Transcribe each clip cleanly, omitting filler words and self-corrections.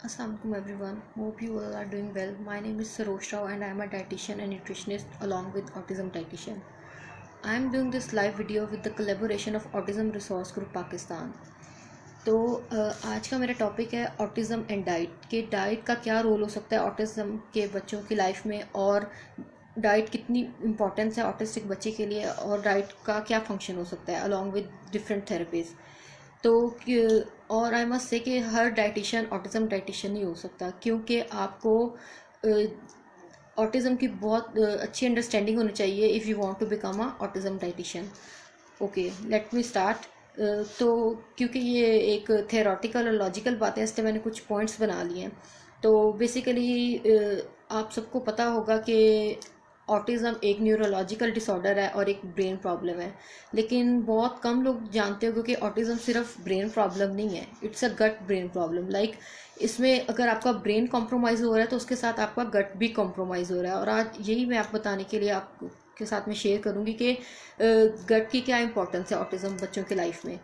Assalamualaikum everyone. Hope you all are doing well. My name is Sarosh Rao and I am a dietitian and nutritionist along with Autism Dietitian. I am doing this live video with the collaboration of Autism Resource Group Pakistan. तो आज का मेरा topic है autism and diet कि diet का क्या role हो सकता है ऑटिज़म के बच्चों की लाइफ में, और डाइट कितनी इम्पोर्टेंस है ऑटिस्टिक बच्चे के लिए, और डाइट का क्या फंक्शन हो सकता है अलॉन्ग विद डिफरेंट थेरेपीज़। तो और आई मस्ट से कि हर डाइटिशियन ऑटिज़म डाइटिशियन नहीं हो सकता, क्योंकि आपको ऑटिज़म की बहुत अच्छी अंडरस्टैंडिंग होनी चाहिए if you want to become a autism dietitian. Okay, let me start. तो क्योंकि ये एक थेरोटिकल और लॉजिकल बात है, इसलिए मैंने कुछ पॉइंट्स बना लिए हैं। तो बेसिकली आप सबको पता होगा कि ऑटिज़म एक न्यूरोलॉजिकल डिसऑर्डर है और एक ब्रेन प्रॉब्लम है, लेकिन बहुत कम लोग जानते हो कि ऑटिज़म सिर्फ ब्रेन प्रॉब्लम नहीं है, it's a gut brain problem. Like इसमें अगर आपका ब्रेन कॉम्प्रोमाइज़ हो रहा है तो उसके साथ आपका गट भी कॉम्प्रोमाइज़ हो रहा है। और आज यही मैं आपको बताने के लिए आपके साथ में शेयर करूँगी कि गट की क्या इंपॉर्टेंस है ऑटिज़म बच्चों के लाइफ में।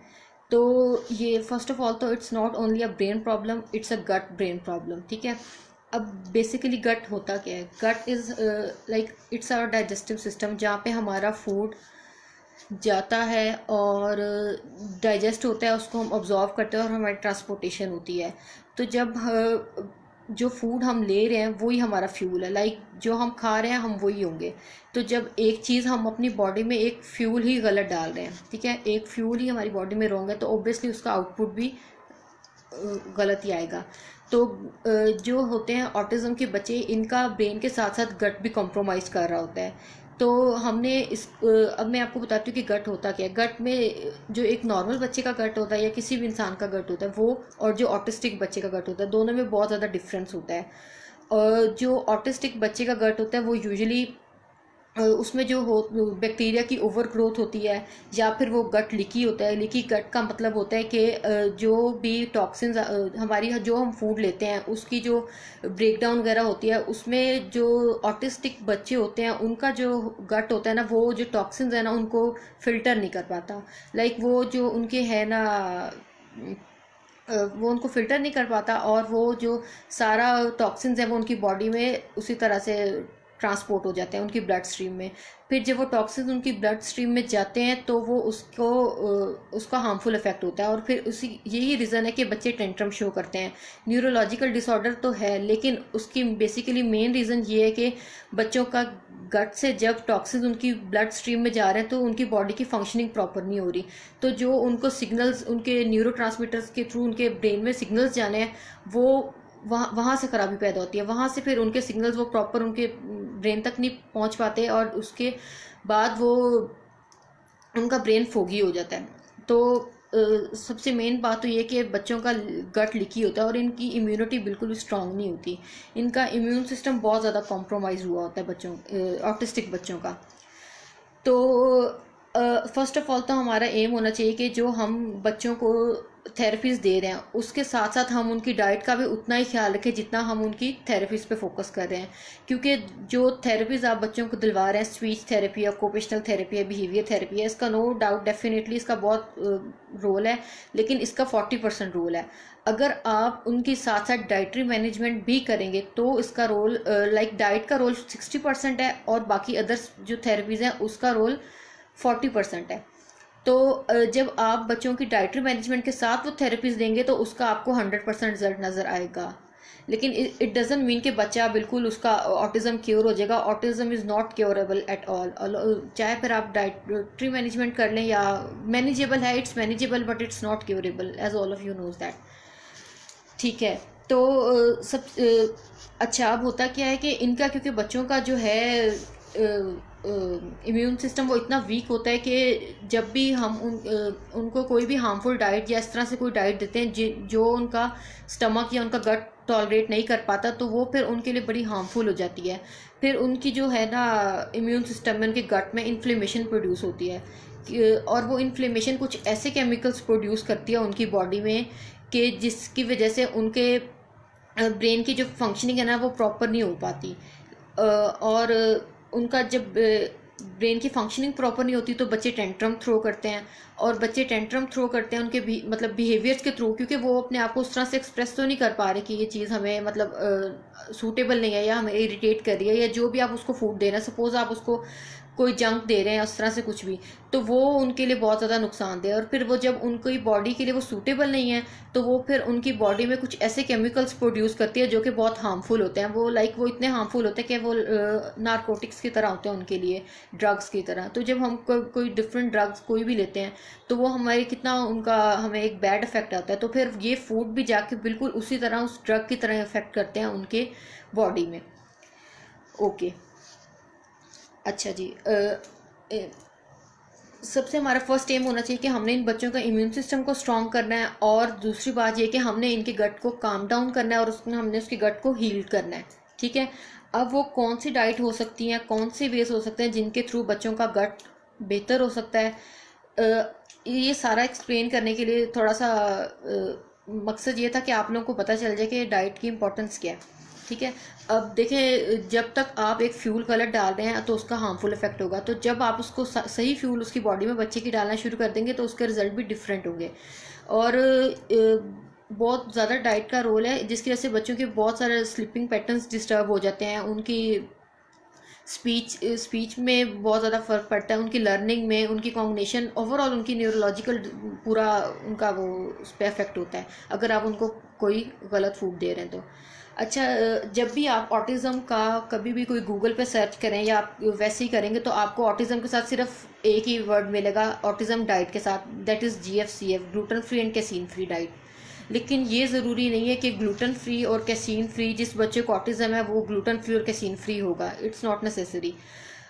तो ये फर्स्ट ऑफ ऑल तो it's not only a brain problem, it's a gut brain problem, ठीक है। अब बेसिकली गट होता क्या है? Gut is like it's our digestive system, जहाँ पे हमारा फूड जाता है और डाइजेस्ट होता है, उसको हम ऑब्जॉर्व करते हैं और हमारी ट्रांसपोर्टेशन होती है। तो जब जो फूड हम ले रहे हैं वही हमारा फ्यूल है, लाइक जो हम खा रहे हैं हम वही होंगे। तो जब एक चीज़ हम अपनी बॉडी में एक फ्यूल ही गलत डाल रहे हैं, ठीक है, एक फ्यूल ही हमारी बॉडी में रॉन्ग है, तो ऑब्वियसली उसका आउटपुट भी गलत ही आएगा। तो जो होते हैं ऑटिज़म के बच्चे, इनका ब्रेन के साथ साथ गट भी कॉम्प्रोमाइज़ कर रहा होता है। तो हमने अब मैं आपको बताती हूँ कि गट होता क्या है। गट में जो एक नॉर्मल बच्चे का गट होता है या किसी भी इंसान का गट होता है वो, और जो ऑटिस्टिक बच्चे का गट होता है, दोनों में बहुत ज़्यादा डिफरेंस होता है। और जो ऑटिस्टिक बच्चे का गट होता है वो यूजुअली उसमें जो हो बैक्टीरिया की ओवर ग्रोथ होती है, या फिर वो गट लीकी होता है। लीकी गट का मतलब होता है कि जो भी टॉक्सिन्स हमारी जो हम फूड लेते हैं उसकी जो ब्रेकडाउन वगैरह होती है, उसमें जो ऑटिस्टिक बच्चे होते हैं उनका जो गट होता है ना, वो जो टॉक्सिन्स है ना उनको फिल्टर नहीं कर पाता। लाइक वो जो उनके है ना वो उनको फिल्टर नहीं कर पाता, और वो जो सारा टॉक्सिन्स है वो उनकी बॉडी में उसी तरह से ट्रांसपोर्ट हो जाते हैं उनकी ब्लड स्ट्रीम में। फिर जब वो टॉक्सिन्स उनकी ब्लड स्ट्रीम में जाते हैं तो वो उसका हार्मफुल इफेक्ट होता है, और फिर उसी यही रीज़न है कि बच्चे टेंट्रम शो करते हैं। न्यूरोलॉजिकल डिसऑर्डर तो है, लेकिन उसकी बेसिकली मेन रीज़न ये है कि बच्चों का गट से जब टॉक्सिन्स उनकी ब्लड स्ट्रीम में जा रहे हैं तो उनकी बॉडी की फंक्शनिंग प्रॉपर नहीं हो रही। तो जो उनको सिग्नल्स उनके न्यूरोट्रांसमीटर्स के थ्रू उनके ब्रेन में सिग्नल्स जाने हैं, वो वहाँ से खराबी पैदा होती है। वहाँ से फिर उनके सिग्नल्स वो प्रॉपर उनके ब्रेन तक नहीं पहुँच पाते, और उसके बाद वो उनका ब्रेन फोगी हो जाता है। तो सबसे मेन बात तो ये कि बच्चों का गट लीकी होता है और इनकी इम्यूनिटी बिल्कुल भी स्ट्रांग नहीं होती। इनका इम्यून सिस्टम बहुत ज़्यादा कॉम्प्रोमाइज़ हुआ होता है बच्चों ऑटिस्टिक बच्चों का। तो फर्स्ट ऑफ ऑल तो हमारा एम होना चाहिए कि जो हम बच्चों को थेरेपीज़ दे रहे हैं उसके साथ साथ हम उनकी डाइट का भी उतना ही ख्याल रखें जितना हम उनकी थेरेपीज़ पे फोकस कर रहे हैं। क्योंकि जो थेरेपीज़ आप बच्चों को दिलवा रहे हैं, स्पीच थेरेपी है, ऑक्यूपेशनल थेरेपी है, बिहेवियर थेरेपी है, इसका नो डाउट डेफिनेटली इसका बहुत रोल है, लेकिन इसका 40% रोल है। अगर आप उनके साथ साथ डाइटरी मैनेजमेंट भी करेंगे तो इसका रोल लाइक डाइट का रोल 60% है, और बाकी अदर्स जो थेरेपीज़ हैं उसका रोल 40% है। तो जब आप बच्चों की डाइटरी मैनेजमेंट के साथ वो थेरेपीज देंगे तो उसका आपको 100% रिजल्ट नज़र आएगा। लेकिन इट डजेंट मीन कि बच्चा बिल्कुल उसका ऑटिज़म क्योर हो जाएगा। Autism is not curable at all. चाहे फिर आप डाइटरी मैनेजमेंट कर लें या मैनेजेबल है, it's manageable but it's not curable as all of you knows that, ठीक है। तो अच्छा, अब होता क्या है कि इनका, क्योंकि बच्चों का जो है इम्यून सिस्टम वो इतना वीक होता है कि जब भी हम उनको कोई भी हार्मफुल डाइट या इस तरह से कोई डाइट देते हैं जो उनका स्टमक या उनका गट टॉलरेट नहीं कर पाता, तो वो फिर उनके लिए बड़ी हार्मफुल हो जाती है। फिर उनकी जो है ना इम्यून सिस्टम में उनके गट में इन्फ्लेमेशन प्रोड्यूस होती है, और वो इन्फ्लेमेशन कुछ ऐसे केमिकल्स प्रोड्यूस करती है उनकी बॉडी में कि जिसकी वजह से उनके ब्रेन की जो फंक्शनिंग है ना वो प्रॉपर नहीं हो पाती। और उनका जब ब्रेन की फंक्शनिंग प्रॉपर नहीं होती तो बच्चे टेंट्रम थ्रो करते हैं, और बच्चे टेंट्रम थ्रो करते हैं उनके भी मतलब बिहेवियर्स के थ्रू, क्योंकि वो अपने आप को उस तरह से एक्सप्रेस तो नहीं कर पा रहे कि ये चीज़ हमें मतलब सूटेबल नहीं है या हमें इरिटेट कर रही है, या जो भी आप उसको फूड दे रहे हैं, सपोज आप उसको कोई जंक दे रहे हैं उस तरह से कुछ भी, तो वो उनके लिए बहुत ज़्यादा नुकसानदेह है। और फिर वो जब उनकी बॉडी के लिए वो सूटेबल नहीं है तो वो फिर उनकी बॉडी में कुछ ऐसे केमिकल्स प्रोड्यूस करती है जो कि बहुत हार्मफुल होते हैं। वो वो इतने हार्मफुल होते हैं कि वो नारकोटिक्स की तरह होते हैं उनके लिए, ड्रग्स की तरह। तो जब हम कोई डिफरेंट ड्रग्स कोई भी लेते हैं तो वो हमारे कितना उनका हमें एक बैड इफेक्ट आता है, तो फिर ये फूड भी जाके बिल्कुल उसी तरह उस ड्रग की तरह इफेक्ट करते हैं उनके बॉडी में। ओके, अच्छा जी। सबसे हमारा फर्स्ट एम होना चाहिए कि हमने इन बच्चों का इम्यून सिस्टम को स्ट्रॉन्ग करना है, और दूसरी बात ये कि हमने इनके गट को काम डाउन करना है और उसमें हमने उसके गट को हील करना है। ठीक है, अब वो कौन सी डाइट हो सकती हैं, कौन से वेज हो सकते हैं जिनके थ्रू बच्चों का गट बेहतर हो सकता है, ये सारा एक्सप्लेन करने के लिए थोड़ा सा मकसद ये था कि आप लोगों को पता चल जाए कि डाइट की इम्पोर्टेंस क्या है। ठीक है, अब देखें, जब तक आप एक फ्यूल गलत डाल रहे हैं तो उसका हार्मफुल इफेक्ट होगा, तो जब आप उसको सही फ्यूल उसकी बॉडी में बच्चे की डालना शुरू कर देंगे तो उसके रिजल्ट भी डिफरेंट होंगे। और बहुत ज़्यादा डाइट का रोल है, जिसकी वजह से बच्चों के बहुत सारे स्लीपिंग पैटर्न्स डिस्टर्ब हो जाते हैं, उनकी स्पीच में बहुत ज़्यादा फ़र्क पड़ता है, उनकी लर्निंग में, उनकी कॉग्निशन, ओवरऑल उनकी न्यूरोलॉजिकल पूरा उनका वो उस पर इफेक्ट होता है अगर आप उनको कोई गलत फूड दे रहे हैं तो। अच्छा, जब भी आप ऑटिज़म का कभी भी कोई गूगल पे सर्च करें या आप वैसे ही करेंगे तो आपको ऑटिज़म के साथ सिर्फ एक ही वर्ड मिलेगा ऑटिज़म डाइट के साथ, that is GFCF, gluten free and casein free diet. लेकिन ये ज़रूरी नहीं है कि ग्लूटेन फ्री और कैसीन फ्री जिस बच्चे को ऑटिज़म है वो ग्लूटेन फ्री और कैसीन फ्री होगा, इट्स नॉट नेसेसरी।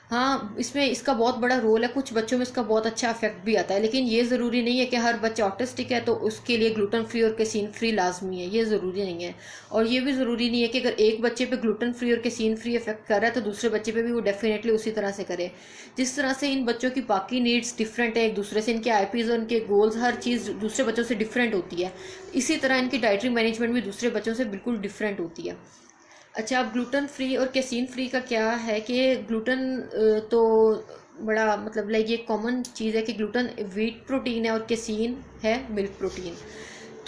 हाँ, इसमें इसका बहुत बड़ा रोल है, कुछ बच्चों में इसका बहुत अच्छा इफेक्ट भी आता है, लेकिन ये ज़रूरी नहीं है कि हर बच्चा ऑटिस्टिक है तो उसके लिए ग्लूटेन फ्री और कैसीन फ्री लाजमी है, ये ज़रूरी नहीं है। और ये भी ज़रूरी नहीं है कि अगर एक बच्चे पे ग्लूटेन फ्री और कैसीन फ्री इफेक्ट कर रहा है तो दूसरे बच्चे पे भी वो डेफिनेटली उसी तरह से करे। जिस तरह से इन बच्चों की बाकी नीड्स डिफरेंट है एक दूसरे से, इनके IPs और इनके गोल्स, हर चीज़ दूसरे बच्चों से डिफरेंट होती है, इसी तरह इनकी डाइटरी मैनेजमेंट भी दूसरे बच्चों से बिल्कुल डिफरेंट होती है। अच्छा, अब ग्लूटेन फ्री और कैसीन फ्री का क्या है कि ग्लूटेन तो बड़ा मतलब लाइक ये कॉमन चीज़ है कि ग्लूटेन व्हीट प्रोटीन है और कैसीन है मिल्क प्रोटीन।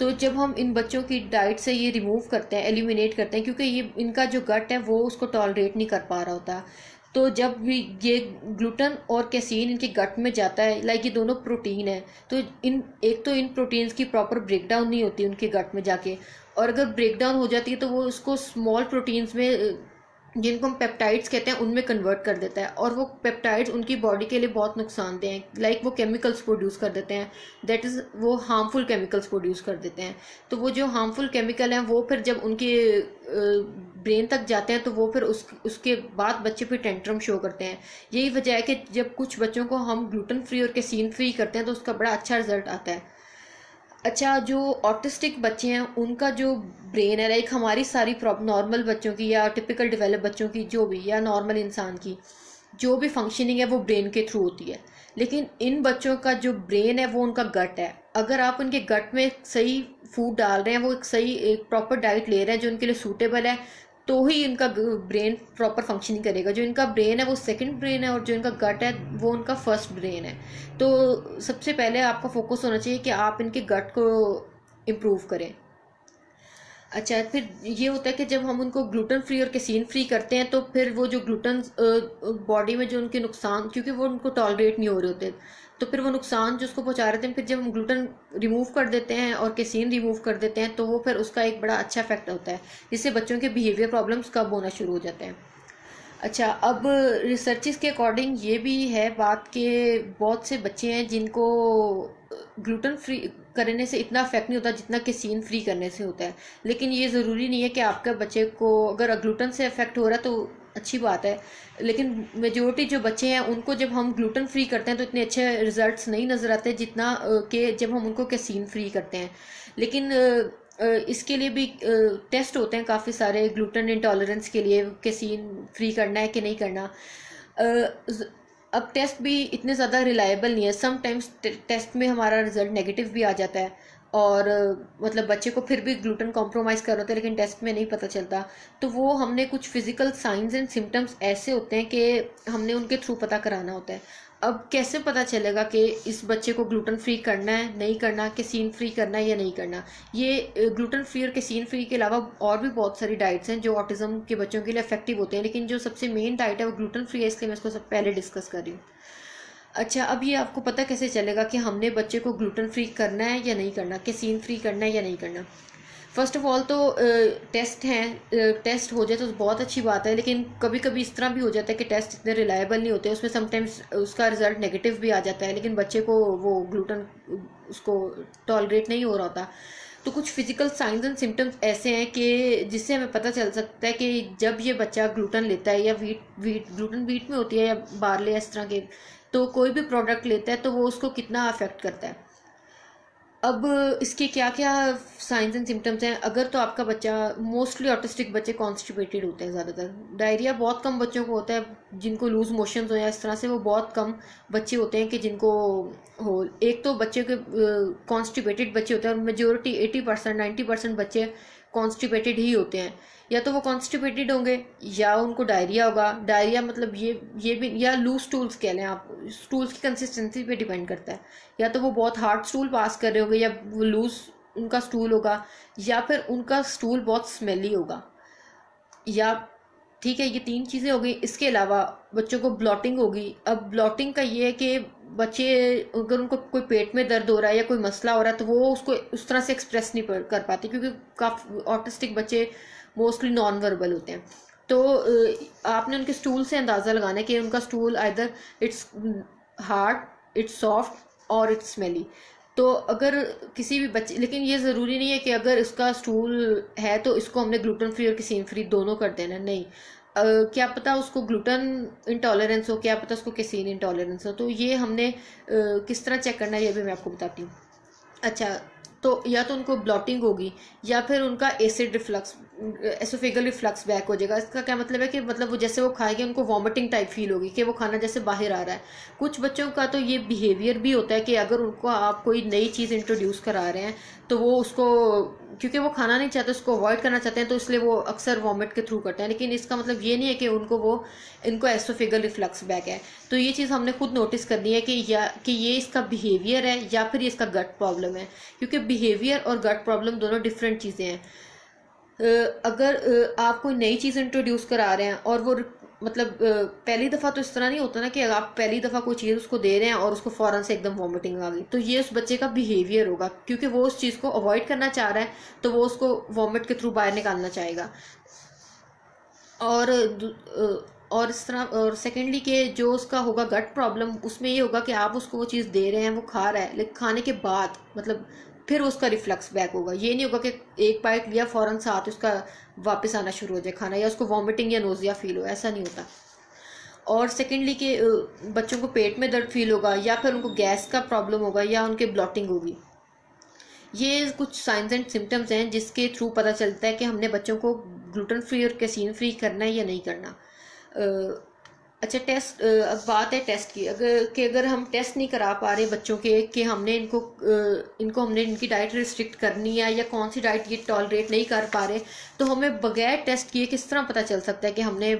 तो जब हम इन बच्चों की डाइट से ये रिमूव करते हैं, एलिमिनेट करते हैं, क्योंकि ये इनका जो गट है वो उसको टॉलरेट नहीं कर पा रहा होता, तो जब भी ये ग्लूटेन और कैसीन इनके गट में जाता है, लाइक ये दोनों प्रोटीन है, तो इन एक तो इन प्रोटीन्स की प्रॉपर ब्रेकडाउन नहीं होती उनके गट में जाके, और अगर ब्रेकडाउन हो जाती है तो वो उसको स्मॉल प्रोटीन्स में, जिनको हम पेप्टाइड्स कहते हैं, उनमें कन्वर्ट कर देता है, और वो पेप्टाइड्स उनकी बॉडी के लिए बहुत नुकसानदेह हैं, लाइक वो केमिकल्स प्रोड्यूस कर देते हैं, दैट इज़ वो हार्मफुल केमिकल्स प्रोड्यूस कर देते हैं। तो वो जो हार्मफुल केमिकल हैं वो फिर जब उनके ब्रेन तक जाते हैं तो वो फिर उसके बाद बच्चे फिर टेंट्रम शो करते हैं। यही वजह है कि जब कुछ बच्चों को हम ग्लूटेन फ्री और कैसीन फ्री करते हैं तो उसका बड़ा अच्छा रिजल्ट आता है। अच्छा, जो ऑटिस्टिक बच्चे हैं उनका जो ब्रेन है, लाइक हमारी सारी नॉर्मल बच्चों की या टिपिकल डेवलप बच्चों की जो भी, या नॉर्मल इंसान की जो भी फंक्शनिंग है वो ब्रेन के थ्रू होती है, लेकिन इन बच्चों का जो ब्रेन है वो उनका गट है। अगर आप उनके गट में सही फूड डाल रहे हैं, वो एक प्रॉपर डाइट ले रहे हैं जो उनके लिए सूटेबल है, तो ही इनका ब्रेन प्रॉपर फंक्शनिंग करेगा। जो इनका ब्रेन है वो सेकंड ब्रेन है और जो इनका गट है वो उनका फर्स्ट ब्रेन है। तो सबसे पहले आपका फोकस होना चाहिए कि आप इनके गट को इम्प्रूव करें। अच्छा, फिर ये होता है कि जब हम उनको ग्लूटेन फ्री और कैसीन फ्री करते हैं तो फिर वो जो ग्लूटेन बॉडी में जो उनके नुकसान, क्योंकि वो उनको टॉलरेट नहीं हो रहे होते, तो फिर वो नुकसान जो उसको पहुंचा रहे थे, फिर जब हम ग्लूटेन रिमूव कर देते हैं और कैसीन रिमूव कर देते हैं तो वो फिर उसका एक बड़ा अच्छा इफेक्ट होता है, जिससे बच्चों के बिहेवियर प्रॉब्लम्स कब होना शुरू हो जाते हैं। अच्छा, अब रिसर्चेस के अकॉर्डिंग ये भी है बात कि बहुत से बच्चे हैं जिनको ग्लूटेन फ्री करने से इतना इफेक्ट नहीं होता जितना कैसीन फ्री करने से होता है, लेकिन ये ज़रूरी नहीं है कि आपका बच्चे को अगर ग्लूटेन से इफेक्ट हो रहा है तो अच्छी बात है, लेकिन मेजोरिटी जो बच्चे हैं उनको जब हम ग्लूटेन फ्री करते हैं तो इतने अच्छे रिजल्ट्स नहीं नज़र आते जितना कि जब हम उनको कैसीन फ्री करते हैं। लेकिन इसके लिए भी टेस्ट होते हैं काफ़ी सारे, ग्लूटेन इंटॉलरेंस के लिए कैसीन फ्री करना है कि नहीं करना। अब टेस्ट भी इतने ज़्यादा रिलायबल नहीं है, समटाइम्स टेस्ट में हमारा रिजल्ट नेगेटिव भी आ जाता है, और मतलब बच्चे को फिर भी ग्लूटेन कॉम्प्रोमाइज़ कर रहे होते हैं लेकिन टेस्ट में नहीं पता चलता, तो वो हमने कुछ फिजिकल साइंस एंड सिम्टम्स ऐसे होते हैं कि हमने उनके थ्रू पता कराना होता है। अब कैसे पता चलेगा कि इस बच्चे को ग्लूटेन फ्री करना है, नहीं करना, केसीन फ्री करना है या नहीं करना? ये ग्लूटेन फ्री और केसीन फ्री के अलावा और भी बहुत सारी डाइट्स हैं जो ऑटिज्म के बच्चों के लिए इफेक्टिव होते हैं, लेकिन जो सबसे मेन डाइट है वो ग्लूटेन फ्री है, इसलिए मैं इसको सब पहले डिस्कस कर रही हूँ। अच्छा, अब ये आपको पता कैसे चलेगा कि हमने बच्चे को ग्लूटेन फ्री करना है या नहीं करना, केसीन फ्री करना है या नहीं करना? फर्स्ट ऑफ ऑल तो टेस्ट हैं, टेस्ट हो जाए तो बहुत अच्छी बात है, लेकिन कभी कभी इस तरह भी हो जाता है कि टेस्ट इतने रिलायबल नहीं होते, उसमें समटाइम्स उसका रिजल्ट नेगेटिव भी आ जाता है, लेकिन बच्चे को वो ग्लूटेन उसको टॉलरेट नहीं हो रहा होता। तो कुछ फिजिकल साइंस एंड सिम्टम्स ऐसे हैं कि जिससे हमें पता चल सकता है कि जब ये बच्चा ग्लूटेन लेता है या वीट वीट ग्लूटेन वीट में होती है या बार्ले इस तरह के, तो कोई भी प्रोडक्ट लेता है तो वो उसको कितना अफेक्ट करता है। अब इसके क्या क्या साइंस एंड सिम्टम्स हैं? अगर तो आपका बच्चा, मोस्टली ऑटिस्टिक बच्चे कॉन्स्टिपेटेड होते हैं ज़्यादातर, डायरिया बहुत कम बच्चों को होता है जिनको लूज मोशंस हो या इस तरह से, वो बहुत कम बच्चे होते हैं कि जिनको हो। एक तो बच्चे के कॉन्स्टिपेटेड बच्चे होते हैं और मेजोरिटी 80% 90% बच्चे कॉन्स्टिपेटेड ही होते हैं। या तो वो कॉन्स्टिपेटेड होंगे या उनको डायरिया होगा। डायरिया मतलब ये भी, या लूज स्टूल्स कह लें आप, स्टूल्स की कंसिस्टेंसी पे डिपेंड करता है। या तो वो बहुत हार्ड स्टूल पास कर रहे होंगे या वो लूज उनका स्टूल होगा, या फिर उनका स्टूल बहुत स्मेली होगा, या ठीक है, ये 3 चीज़ें हो गई। इसके अलावा बच्चों को ब्लॉटिंग होगी। अब ब्लॉटिंग का ये है कि बच्चे, अगर उनको कोई पेट में दर्द हो रहा है या कोई मसला हो रहा है तो वो उसको उस तरह से एक्सप्रेस नहीं कर पाते, क्योंकि काफ़ी ऑटिस्टिक बच्चे मोस्टली नॉन वर्बल होते हैं। तो आपने उनके स्टूल से अंदाज़ा लगाना है कि उनका stool either it's hard, it's soft और इट्स स्मेली। तो अगर किसी भी बच्चे, लेकिन ये ज़रूरी नहीं है कि अगर इसका स्टूल है तो इसको हमने ग्लूटेन फ्री और केसीन फ्री दोनों कर देना, नहीं। क्या पता उसको ग्लूटेन इंटॉलरेंस हो, क्या पता उसको केसीन इंटॉलरेंस हो, तो ये हमने किस तरह चेक करना है ये भी मैं आपको बताती हूँ। अच्छा, तो या तो उनको ब्लॉटिंग होगी या फिर उनका acid reflux, oesophageal reflux back हो जाएगा। इसका क्या मतलब है कि मतलब वो जैसे वो खाएंगे उनको वॉमिटिंग टाइप फील होगी कि वो खाना जैसे बाहर आ रहा है। कुछ बच्चों का तो ये बिहेवियर भी होता है कि अगर उनको आप कोई नई चीज़ इंट्रोड्यूस करा रहे हैं तो वो उसको, क्योंकि वो खाना नहीं चाहते, उसको अवॉइड करना चाहते हैं, तो इसलिए वो अक्सर वॉमिट के थ्रू करते हैं। लेकिन इसका मतलब ये नहीं है कि इनको एसोफेगल रिफ्लक्स बैक है। तो ये चीज़ हमने खुद नोटिस करनी है कि ये इसका बिहेवियर है या फिर ये इसका गट प्रॉब्लम है, क्योंकि बिहेवियर और गट प्रॉब्लम दोनों डिफरेंट चीज़ें हैं। अगर आप कोई नई चीज़ इंट्रोड्यूस करा रहे हैं और वो मतलब पहली दफ़ा तो इस तरह नहीं होता ना कि आप पहली दफ़ा कोई चीज़ उसको दे रहे हैं और उसको फ़ौरन से एकदम वॉमिटिंग आ गई, तो ये उस बच्चे का बिहेवियर होगा, क्योंकि वो उस चीज़ को अवॉइड करना चाह रहा है तो वो उसको वॉमिट के थ्रू बाहर निकालना चाहेगा। और और इस तरह, और सेकेंडली के जो उसका होगा गट प्रॉब्लम, उसमें ये होगा कि आप उसको वो चीज़ दे रहे हैं, वो खा रहा है, लेकिन खाने के बाद मतलब फिर उसका रिफ्लक्स बैक होगा। ये नहीं होगा कि एक बाइट लिया फ़ौरन साथ उसका वापस आना शुरू हो जाए खाना, या उसको वॉमिटिंग या नोजिया फील हो, ऐसा नहीं होता। और सेकेंडली के बच्चों को पेट में दर्द फील होगा, या फिर उनको गैस का प्रॉब्लम होगा, या उनके ब्लॉटिंग होगी। ये कुछ साइंस एंड सिम्टम्स हैं जिसके थ्रू पता चलता है कि हमने बच्चों को ग्लूटेन फ्री और केसीन फ्री करना है या नहीं करना। अच्छा, टेस्ट, अब बात है टेस्ट की। अगर हम टेस्ट नहीं करा पा रहे बच्चों के कि हमने हमने इनकी डाइट रिस्ट्रिक्ट करनी है या कौन सी डाइट ये टॉलरेट नहीं कर पा रहे, तो हमें बगैर टेस्ट किए किस तरह पता चल सकता है कि हमने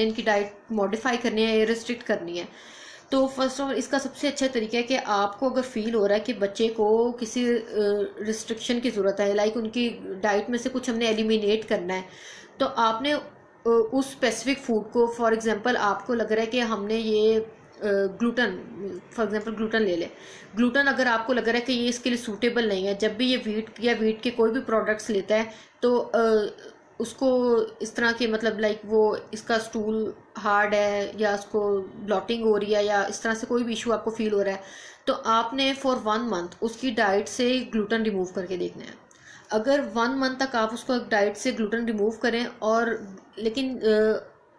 इनकी डाइट मॉडिफाई करनी है या रिस्ट्रिक्ट करनी है? तो फर्स्ट ऑफ ऑल इसका सबसे अच्छा तरीका है कि आपको अगर फील हो रहा है कि बच्चे को किसी रिस्ट्रिक्शन की ज़रूरत है, लाइक उनकी डाइट में से कुछ हमने एलिमिनेट करना है, तो आपने उस स्पेसिफिक फूड को, फॉर एग्जांपल आपको लग रहा है कि हमने ये ग्लूटेन, फॉर एग्जांपल ग्लूटेन ले ले। ग्लूटेन अगर आपको लग रहा है कि ये इसके लिए सूटेबल नहीं है, जब भी ये वीट के कोई भी प्रोडक्ट्स लेता है तो उसको इस तरह के मतलब लाइक वो इसका स्टूल हार्ड है या उसको ब्लॉटिंग हो रही है या इस तरह से कोई भी इशू आपको फील हो रहा है, तो आपने फॉर 1 मंथ उसकी डाइट से ग्लूटेन रिमूव करके देखना है। अगर 1 मंथ तक आप उसको डाइट से ग्लूटेन रिमूव करें, और लेकिन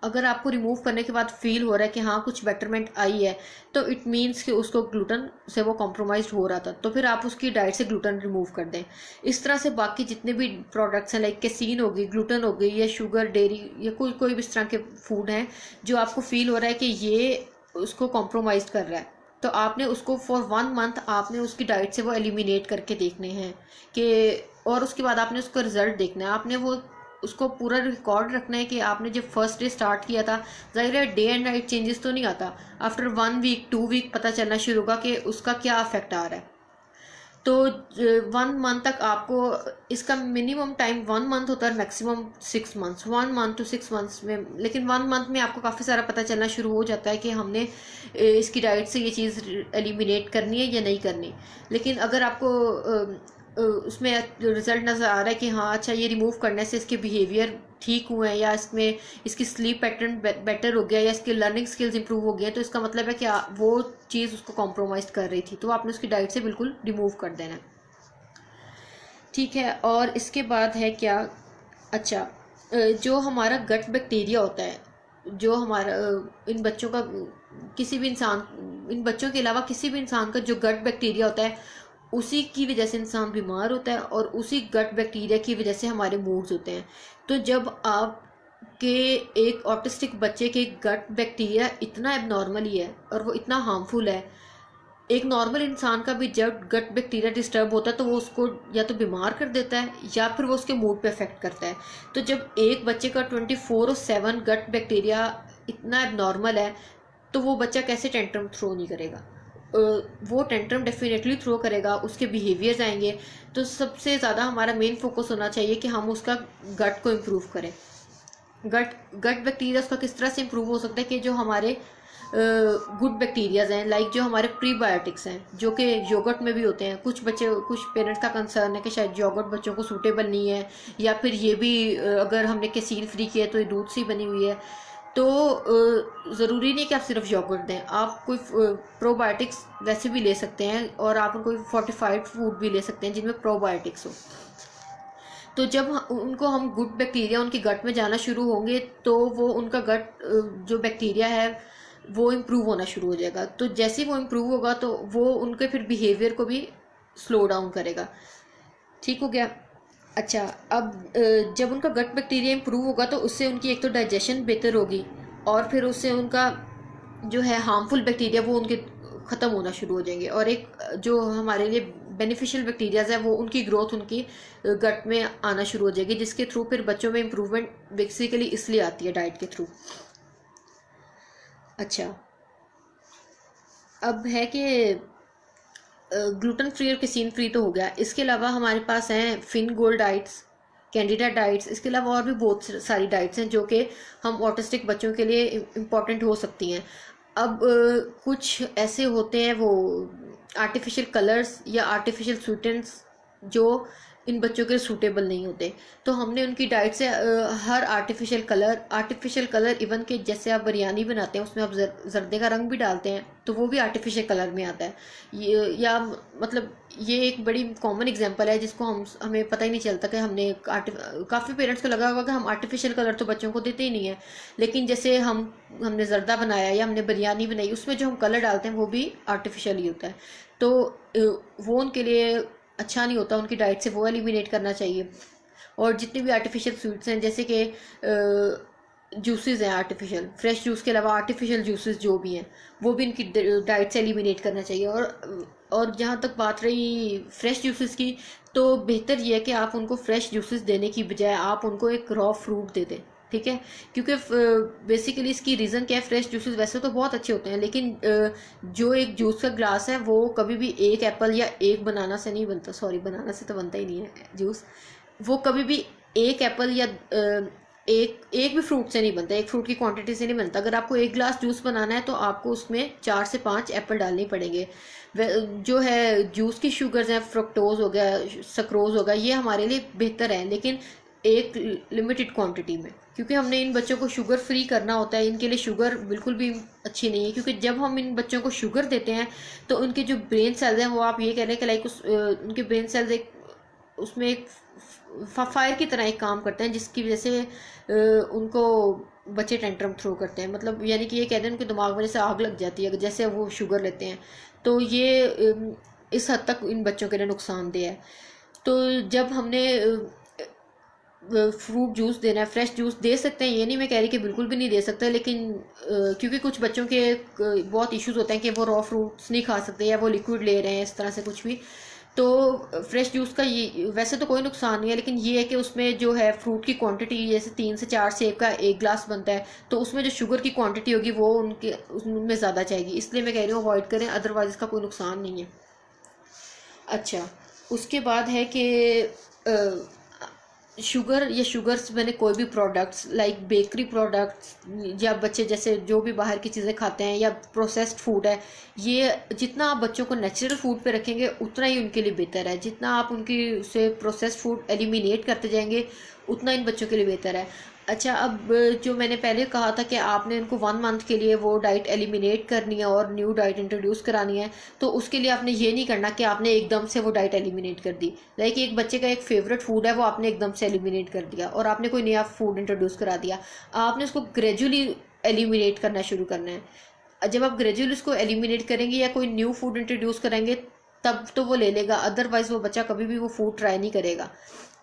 अगर आपको रिमूव करने के बाद फील हो रहा है कि हाँ कुछ बेटरमेंट आई है, तो इट मीन्स कि उसको ग्लूटेन से वो कॉम्प्रोमाइज हो रहा था, तो फिर आप उसकी डाइट से ग्लूटेन रिमूव कर दें। इस तरह से बाकी जितने भी प्रोडक्ट्स हैं, लाइक केसीन हो गई, ग्लूटेन हो गई, या शुगर, डेयरी, या कोई भी इस तरह के फूड हैं जो आपको फील हो रहा है कि ये उसको कॉम्प्रोमाइज कर रहा है, तो आपने उसको फॉर 1 मंथ आपने उसकी डाइट से वो एलिमिनेट करके देखने हैं कि, और उसके बाद आपने उसका रिजल्ट देखना है। आपने वो उसको पूरा रिकॉर्ड रखना है कि आपने जब फर्स्ट डे स्टार्ट किया था, जाहिर है डे एंड नाइट चेंजेस तो नहीं आता, आफ्टर 1 वीक 2 वीक पता चलना शुरू होगा कि उसका क्या इफेक्ट आ रहा है। तो 1 मंथ तक आपको इसका मिनिमम टाइम 1 मंथ होता है, maximum 6 months, 1 month to 6 months में। लेकिन 1 मंथ में आपको काफ़ी सारा पता चलना शुरू हो जाता है कि हमने इसकी डाइट से ये चीज़ एलिमिनेट करनी है या नहीं करनी। लेकिन अगर आपको उसमें रिजल्ट नज़र आ रहा है कि हाँ अच्छा ये रिमूव करने से इसके बिहेवियर ठीक हुए हैं, या इसमें इसकी स्लीप पैटर्न बेटर हो गया, या इसके लर्निंग स्किल्स इंप्रूव हो गए, तो इसका मतलब है कि वो चीज़ उसको कॉम्प्रोमाइज़ कर रही थी, तो आपने उसकी डाइट से बिल्कुल रिमूव कर देना है। ठीक है, और इसके बाद है क्या, अच्छा जो हमारा गट बैक्टीरिया होता है, जो हमारा इन बच्चों का, किसी भी इंसान, इन बच्चों के अलावा किसी भी इंसान का जो गट बैक्टीरिया होता है, उसी की वजह से इंसान बीमार होता है, और उसी गट बैक्टीरिया की वजह से हमारे मूड्स होते हैं। तो जब आप के एक ऑटिस्टिक बच्चे के गट बैक्टीरिया इतना एबनॉर्मली है और वो इतना हार्मफुल है, एक नॉर्मल इंसान का भी जब गट बैक्टीरिया डिस्टर्ब होता है तो वो उसको या तो बीमार कर देता है या फिर वो उसके मूड पे अफेक्ट करता है। तो जब एक बच्चे का 24/7 गट बैक्टीरिया इतना एबनॉर्मल है, तो वो बच्चा कैसे टेंट्रम थ्रो नहीं करेगा? वो टेंट्रम डेफिनेटली थ्रो करेगा, उसके बिहेवियर्स आएंगे। तो सबसे ज़्यादा हमारा मेन फोकस होना चाहिए कि हम उसका गट को इम्प्रूव करें। गट गट बैक्टीरिया उसका किस तरह से इम्प्रूव हो सकता है कि जो हमारे गुड बैक्टीरियाज हैं, लाइक जो हमारे प्रीबायोटिक्स हैं जो कि योगर्ट में भी होते हैं। कुछ बच्चे, कुछ पेरेंट्स का कंसर्न है कि शायद योगर्ट बच्चों को सूटेबल नहीं है, या फिर ये भी अगर हमने कैसीन फ्री किया है तो ये दूध से बनी हुई है। तो ज़रूरी नहीं कि आप सिर्फ योगर्ट दें, आप कोई प्रोबायोटिक्स वैसे भी ले सकते हैं, और आप कोई फोर्टिफाइड फूड भी ले सकते हैं जिनमें प्रोबायोटिक्स हो। तो जब उनको हम गुड बैक्टीरिया उनके गट में जाना शुरू होंगे, तो वो उनका गट जो बैक्टीरिया है वो इम्प्रूव होना शुरू हो जाएगा। तो जैसे ही वो इम्प्रूव होगा तो वो उनके फिर बिहेवियर को भी स्लो डाउन करेगा। ठीक हो गया। अच्छा, अब जब उनका गट बैक्टीरिया इम्प्रूव होगा तो उससे उनकी एक तो डाइजेशन बेहतर होगी, और फिर उससे उनका जो है हार्मफुल बैक्टीरिया वो उनके ख़त्म होना शुरू हो जाएंगे, और एक जो हमारे लिए बेनिफिशियल बैक्टीरियाज है वो उनकी ग्रोथ उनकी गट में आना शुरू हो जाएगी, जिसके थ्रू फिर बच्चों में इम्प्रूवमेंट बेसिकली इसलिए आती है डाइट के थ्रू। अच्छा, अब है कि ग्लूटेन फ्री और कैसीन फ्री तो हो गया, इसके अलावा हमारे पास हैं Feingold diets, candida diets, इसके अलावा और भी बहुत सारी डाइट्स हैं जो कि हम ऑटिस्टिक बच्चों के लिए इम्पॉर्टेंट हो सकती हैं। अब कुछ ऐसे होते हैं वो आर्टिफिशियल कलर्स या आर्टिफिशियल स्वीटेंट्स जो इन बच्चों के सूटेबल नहीं होते, तो हमने उनकी डाइट से हर आर्टिफिशियल कलर इवन के जैसे आप बिरयानी बनाते हैं उसमें आप जर्दे का रंग भी डालते हैं तो वो भी आर्टिफिशियल कलर में आता है। ये या मतलब ये एक बड़ी कॉमन एग्जांपल है जिसको हमें पता ही नहीं चलता कि हमने काफ़ी पेरेंट्स को लगा होगा कि हम आर्टिफिशियल कलर तो बच्चों को देते ही नहीं है, लेकिन जैसे हमने जर्दा बनाया या हमने बिरयानी बनाई उसमें जो हम कलर डालते हैं वो भी आर्टिफिशियल ही होता है। तो वो उनके लिए अच्छा नहीं होता, उनकी डाइट से वो एलिमिनेट करना चाहिए। और जितनी भी आर्टिफिशियल स्वीट्स हैं, जैसे कि जूसेस हैं आर्टिफिशियल, फ्रेश जूस के अलावा आर्टिफिशियल जूसेस जो भी हैं वो भी इनकी डाइट से एलिमिनेट करना चाहिए। और जहाँ तक बात रही फ्रेश जूसेस की, तो बेहतर ये है कि आप उनको फ्रेश जूसेस देने की बजाय आप उनको एक रॉ फ्रूट दे दें, ठीक है। क्योंकि बेसिकली इसकी रीज़न क्या है, फ्रेश जूसेस वैसे तो बहुत अच्छे होते हैं, लेकिन जो एक जूस का ग्लास है वो कभी भी एक एप्पल या एक बनाना से नहीं बनता, सॉरी बनाना से तो बनता ही नहीं है जूस, वो कभी भी एक एप्पल या एक भी फ्रूट से नहीं बनता, एक फ्रूट की क्वांटिटी से नहीं बनता। अगर आपको एक ग्लास जूस बनाना है तो आपको उसमें 4 से 5 एप्पल डालने पड़ेंगे। जो है जूस की शुगर्स हैं, फ्रुक्टोज हो गया, सक्रोज हो गया, ये हमारे लिए बेहतर है लेकिन एक लिमिटेड क्वांटिटी में, क्योंकि हमने इन बच्चों को शुगर फ्री करना होता है। इनके लिए शुगर बिल्कुल भी अच्छी नहीं है, क्योंकि जब हम इन बच्चों को शुगर देते हैं तो उनके जो ब्रेन सेल्स हैं वो आप ये कह रहे हैं कि लाइक उनके ब्रेन सेल्स एक उसमें एक फायर की तरह एक काम करते हैं, जिसकी वजह से उनको बच्चे टेंट्रम थ्रो करते हैं। मतलब यानी कि ये कहते हैं उनके दिमाग में जैसे आग लग जाती है जैसे वो शुगर लेते हैं। तो ये इस हद तक इन बच्चों के लिए नुकसानदेह है। तो जब हमने फ्रूट जूस देना है, फ्रेश जूस दे सकते हैं, ये नहीं मैं कह रही कि बिल्कुल भी नहीं दे सकते, लेकिन क्योंकि कुछ बच्चों के बहुत इश्यूज होते हैं कि वो रॉ फ्रूट्स नहीं खा सकते या वो लिक्विड ले रहे हैं इस तरह से कुछ भी। तो फ्रेश जूस का ये वैसे तो कोई नुकसान नहीं है, लेकिन ये है कि उसमें जो है फ्रूट की क्वांटिटी, जैसे 3 से 4 सेब का एक ग्लास बनता है, तो उसमें जो शुगर की क्वांटिटी होगी वो उनके उनमें ज़्यादा जाएगी, इसलिए मैं कह रही हूँ अवॉइड करें, अदरवाइज इसका कोई नुकसान नहीं है। अच्छा, उसके बाद है कि शुगर या शुगर्स मैंने कोई भी प्रोडक्ट्स लाइक बेकरी प्रोडक्ट्स, या बच्चे जैसे जो भी बाहर की चीज़ें खाते हैं या प्रोसेस्ड फूड है, ये जितना आप बच्चों को नेचुरल फूड पे रखेंगे उतना ही उनके लिए बेहतर है। जितना आप उनकी से प्रोसेस्ड फूड एलिमिनेट करते जाएंगे उतना इन बच्चों के लिए बेहतर है। अच्छा, अब जो मैंने पहले कहा था कि आपने उनको 1 मंथ के लिए वो डाइट एलिमिनेट करनी है और न्यू डाइट इंट्रोड्यूस करानी है, तो उसके लिए आपने ये नहीं करना कि आपने एकदम से वो डाइट एलिमिनेट कर दी। लाइक एक बच्चे का एक फेवरेट फूड है, वो आपने एकदम से एलिमिनेट कर दिया और आपने कोई नया फूड इंट्रोड्यूस करा दिया। आपने उसको ग्रेजुअली एलिमिनेट करना शुरू करना है। जब आप ग्रेजुअली उसको एलिमिनेट करेंगे या कोई न्यू फूड इंट्रोड्यूस करेंगे तब तो वो ले लेगा, अदरवाइज वो बच्चा कभी भी वो फूड ट्राई नहीं करेगा।